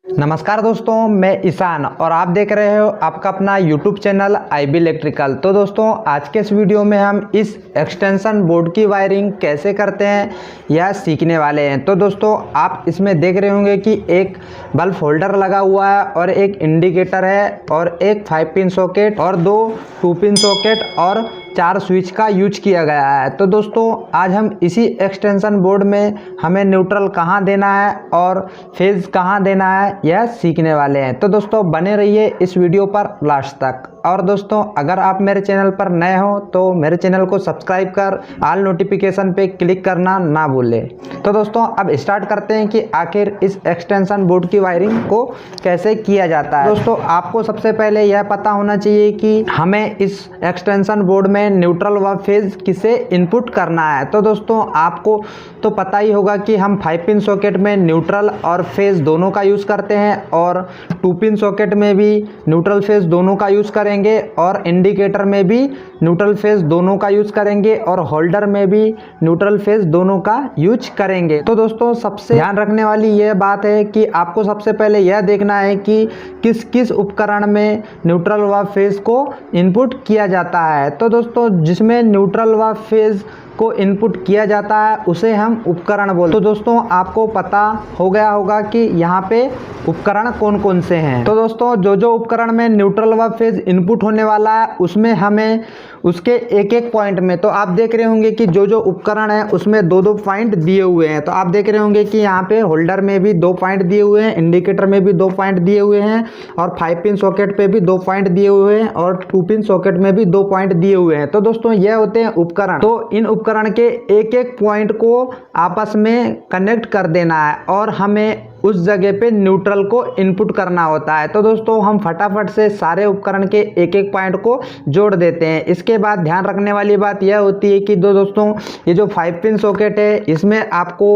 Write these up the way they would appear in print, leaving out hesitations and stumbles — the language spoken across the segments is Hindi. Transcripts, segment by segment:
नमस्कार दोस्तों, मैं ईशान और आप देख रहे हो आपका अपना YouTube चैनल IB इलेक्ट्रिकल। तो दोस्तों आज के इस वीडियो में हम इस एक्सटेंशन बोर्ड की वायरिंग कैसे करते हैं यह सीखने वाले हैं। तो दोस्तों आप इसमें देख रहे होंगे कि एक बल्ब होल्डर लगा हुआ है और एक इंडिकेटर है और एक 5 पिन सॉकेट और 2 2 पिन सॉकेट और 4 स्विच का यूज किया गया है। तो दोस्तों आज हम इसी एक्सटेंशन बोर्ड में हमें न्यूट्रल कहाँ देना है और फेज कहाँ देना है यह सीखने वाले हैं। तो दोस्तों बने रहिए इस वीडियो पर लास्ट तक। और दोस्तों अगर आप मेरे चैनल पर नए हो तो मेरे चैनल को सब्सक्राइब कर ऑल नोटिफिकेशन पे क्लिक करना ना भूलें। तो दोस्तों अब स्टार्ट करते हैं कि आखिर इस एक्सटेंशन बोर्ड की वायरिंग को कैसे किया जाता है। दोस्तों आपको सबसे पहले यह पता होना चाहिए कि हमें इस एक्सटेंशन बोर्ड में न्यूट्रल व फेज किसे इनपुट करना है। तो दोस्तों आपको तो पता ही होगा कि हम 5 पिन सॉकेट में न्यूट्रल और फेज दोनों का यूज़ करते हैं और 2 पिन सॉकेट में भी न्यूट्रल फेज दोनों का यूज़ करेंगे और इंडिकेटर में भी न्यूट्रल फेज दोनों का यूज़ करेंगे और होल्डर में भी न्यूट्रल फेज दोनों का यूज करेंगे। तो दोस्तों सबसे ध्यान रखने वाली यह बात है कि आपको सबसे पहले यह देखना है कि किस किस उपकरण में न्यूट्रल व फेज को इनपुट किया जाता है। तो दोस्तों जिसमें न्यूट्रल व फेज को इनपुट किया जाता है उसे हम उपकरण बोलते हैं। तो दोस्तों आपको पता हो गया होगा कि यहाँ पे उपकरण कौन कौन से हैं। तो दोस्तों जो उपकरण में न्यूट्रल व फेज इनपुट होने वाला है उसमें हमें उसके एक एक पॉइंट में, तो आप देख रहे होंगे कि जो उपकरण है उसमें 2-2 पॉइंट दिए हुए हैं। तो आप देख रहे होंगे कि यहाँ पे होल्डर में भी 2 पॉइंट दिए हुए हैं, इंडिकेटर में भी 2 पॉइंट दिए हुए हैं और 5 पिन सॉकेट पे भी 2 पॉइंट दिए हुए हैं और 2 पिन सॉकेट में भी 2 पॉइंट दिए हुए हैं। तो दोस्तों यह होते हैं उपकरण। तो इन उपकरण के एक एक पॉइंट को आपस में कनेक्ट कर देना है और हमें उस जगह पे न्यूट्रल को इनपुट करना होता है। तो दोस्तों हम फटाफट से सारे उपकरण के एक एक पॉइंट को जोड़ देते हैं। इसके बाद ध्यान रखने वाली बात यह होती है कि दोस्तों ये जो 5 पिन सॉकेट है इसमें आपको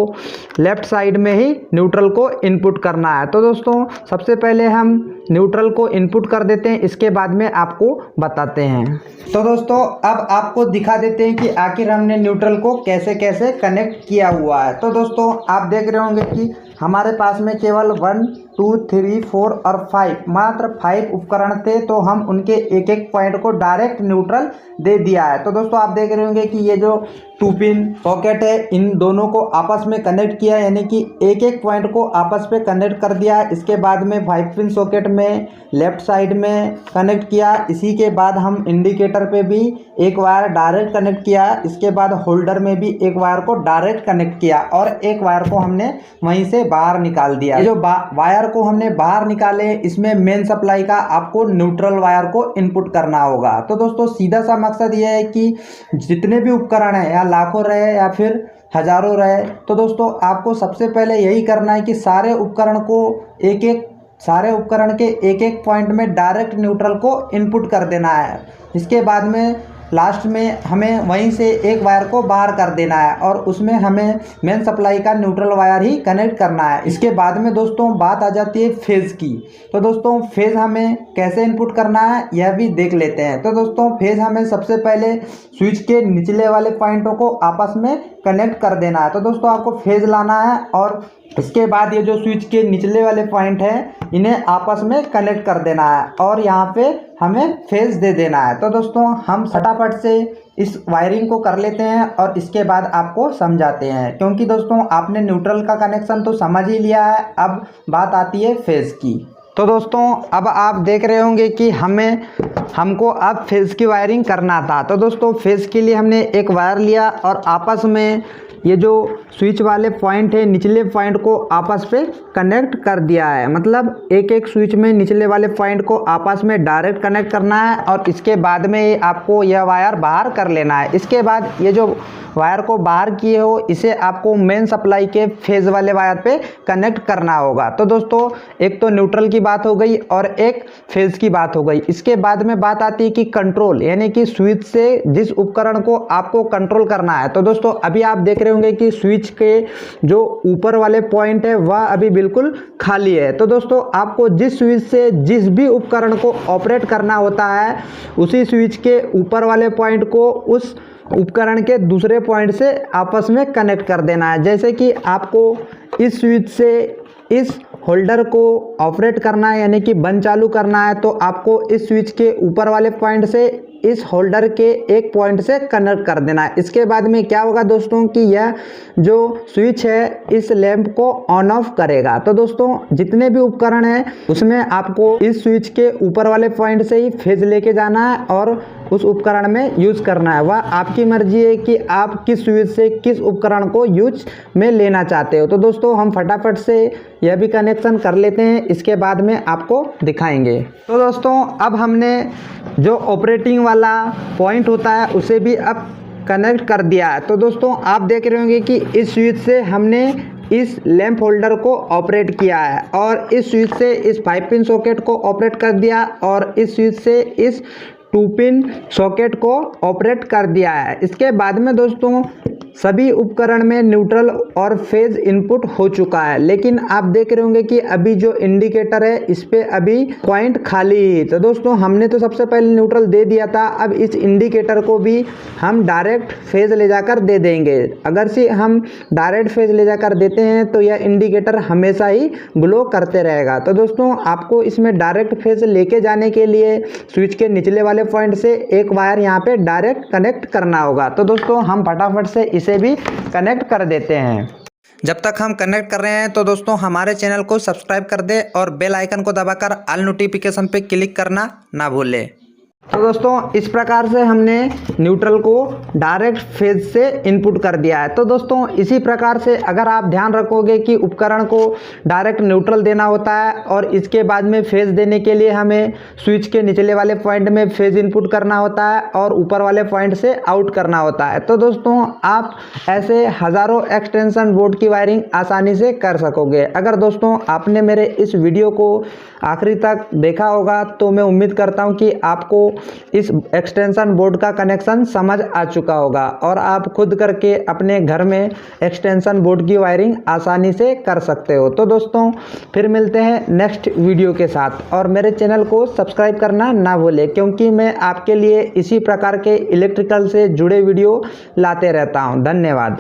लेफ्ट साइड में ही न्यूट्रल को इनपुट करना है। तो दोस्तों सबसे पहले हम न्यूट्रल को इनपुट कर देते हैं, इसके बाद में आपको बताते हैं। तो दोस्तों अब आपको दिखा देते हैं कि आखिर हमने न्यूट्रल को कैसे कैसे कनेक्ट किया हुआ है। तो दोस्तों आप देख रहे होंगे कि हमारे पास में केवल 1 2 3 4 और 5 मात्र 5 उपकरण थे, तो हम उनके एक एक पॉइंट को डायरेक्ट न्यूट्रल दे दिया है। तो दोस्तों आप देख रहे होंगे कि ये जो 2 पिन सॉकेट है इन दोनों को आपस में कनेक्ट किया, यानी कि एक एक पॉइंट को आपस में कनेक्ट कर दिया। इसके बाद में 5 पिन सॉकेट में लेफ्ट साइड में कनेक्ट किया। इसी के बाद हम इंडिकेटर पे भी एक वायर डायरेक्ट कनेक्ट किया। इसके बाद होल्डर में भी एक वायर को डायरेक्ट कनेक्ट किया और एक वायर को हमने वहीं से बाहर निकाल दिया। ये जो वायर को हमने बाहर निकाले इसमें मेन सप्लाई का आपको न्यूट्रल वायर को इनपुट करना होगा। तो दोस्तों सीधा सा मकसद ये है कि जितने भी उपकरण हैं या लाखों रहे या फिर हजारों रहे, तो दोस्तों आपको सबसे पहले यही करना है कि सारे उपकरण के एक एक पॉइंट में डायरेक्ट न्यूट्रल को इनपुट कर देना है। इसके बाद में लास्ट में हमें वहीं से एक वायर को बाहर कर देना है और उसमें हमें मेन सप्लाई का न्यूट्रल वायर ही कनेक्ट करना है। इसके बाद में दोस्तों बात आ जाती है फेज की। तो दोस्तों फेज हमें कैसे इनपुट करना है यह भी देख लेते हैं। तो दोस्तों फेज हमें सबसे पहले स्विच के निचले वाले पॉइंटों को आपस में कनेक्ट कर देना है। तो दोस्तों आपको फेज लाना है और इसके बाद ये जो स्विच के निचले वाले पॉइंट हैं इन्हें आपस में कनेक्ट कर देना है और यहाँ पे हमें फेज दे देना है। तो दोस्तों हम फटाफट से इस वायरिंग को कर लेते हैं और इसके बाद आपको समझाते हैं, क्योंकि दोस्तों आपने न्यूट्रल का कनेक्शन तो समझ ही लिया है, अब बात आती है फेज की। तो दोस्तों अब आप देख रहे होंगे कि हमको अब फेज की वायरिंग करना था। तो दोस्तों फेज के लिए हमने एक वायर लिया और आपस में ये जो स्विच वाले पॉइंट है निचले पॉइंट को आपस पे कनेक्ट कर दिया है। मतलब एक एक स्विच में निचले वाले पॉइंट को आपस में डायरेक्ट कनेक्ट करना है और इसके बाद में आपको यह वायर बाहर कर लेना है। इसके बाद ये जो वायर को बाहर किए हो इसे आपको मेन सप्लाई के फेज वाले वायर पे कनेक्ट करना होगा। तो दोस्तों एक तो न्यूट्रल की बात हो गई और एक फेज की बात हो गई। इसके बाद में बात आती है कि कंट्रोल, यानी कि स्विच से जिस उपकरण को आपको कंट्रोल करना है। तो दोस्तों अभी आप देख रहे होंगे कि स्विच के जो ऊपर वाले पॉइंट है वह अभी बिल्कुल खाली है। तो दोस्तों आपको जिस स्विच से जिस भी उपकरण को ऑपरेट करना होता है उसी स्विच के ऊपर वाले पॉइंट को उस उपकरण के दूसरे पॉइंट से आपस में कनेक्ट कर देना है। जैसे कि आपको इस स्विच से इस होल्डर को ऑपरेट करना है यानी कि बंद चालू करना है तो आपको इस स्विच के ऊपर वाले पॉइंट से इस होल्डर के एक पॉइंट से कनेक्ट कर देना है। इसके बाद में क्या होगा दोस्तों कि यह जो स्विच है इस लैंप को ऑन ऑफ करेगा। तो दोस्तों जितने भी उपकरण हैं उसमें आपको इस स्विच के ऊपर वाले पॉइंट से ही फेज लेके जाना है और उस उपकरण में यूज करना है। वह आपकी मर्जी है कि आप किस स्विच से किस उपकरण को यूज में लेना चाहते हो। तो दोस्तों हम फटाफट से यह भी कनेक्शन कर लेते हैं, इसके बाद में आपको दिखाएंगे। तो दोस्तों अब हमने जो ऑपरेटिंग वाला पॉइंट होता है उसे भी अब कनेक्ट कर दिया है। तो दोस्तों आप देख रहे होंगे कि इस स्विच से हमने इस लैंप होल्डर को ऑपरेट किया है और इस स्विच से इस 5 पिन सॉकेट को ऑपरेट कर दिया और इस स्विच से इस 2 पिन सॉकेट को ऑपरेट कर दिया है। इसके बाद में दोस्तों सभी उपकरण में न्यूट्रल और फेज इनपुट हो चुका है, लेकिन आप देख रहे होंगे कि अभी जो इंडिकेटर है इस पे अभी पॉइंट खाली। तो दोस्तों हमने तो सबसे पहले न्यूट्रल दे दिया था, अब इस इंडिकेटर को भी हम डायरेक्ट फेज ले जाकर दे देंगे। अगर से हम डायरेक्ट फेज ले जाकर देते हैं तो यह इंडिकेटर हमेशा ही ग्लो करते रहेगा। तो दोस्तों आपको इसमें डायरेक्ट फेज लेके जाने के लिए स्विच के निचले वाले पॉइंट से एक वायर यहाँ पे डायरेक्ट कनेक्ट करना होगा। तो दोस्तों हम फटाफट से इसे भी कनेक्ट कर देते हैं। जब तक हम कनेक्ट कर रहे हैं तो दोस्तों हमारे चैनल को सब्सक्राइब कर दे और बेल आइकन को दबाकर ऑल नोटिफिकेशन पे क्लिक करना ना भूले। तो दोस्तों इस प्रकार से हमने न्यूट्रल को डायरेक्ट फेज से इनपुट कर दिया है। तो दोस्तों इसी प्रकार से अगर आप ध्यान रखोगे कि उपकरण को डायरेक्ट न्यूट्रल देना होता है और इसके बाद में फेज देने के लिए हमें स्विच के निचले वाले पॉइंट में फेज इनपुट करना होता है और ऊपर वाले पॉइंट से आउट करना होता है। तो दोस्तों आप ऐसे हज़ारों एक्सटेंशन बोर्ड की वायरिंग आसानी से कर सकोगे। अगर दोस्तों आपने मेरे इस वीडियो को आखिरी तक देखा होगा तो मैं उम्मीद करता हूँ कि आपको इस एक्सटेंशन बोर्ड का कनेक्शन समझ आ चुका होगा और आप खुद करके अपने घर में एक्सटेंशन बोर्ड की वायरिंग आसानी से कर सकते हो। तो दोस्तों फिर मिलते हैं नेक्स्ट वीडियो के साथ और मेरे चैनल को सब्सक्राइब करना ना भूलें, क्योंकि मैं आपके लिए इसी प्रकार के इलेक्ट्रिकल से जुड़े वीडियो लाते रहता हूं। धन्यवाद।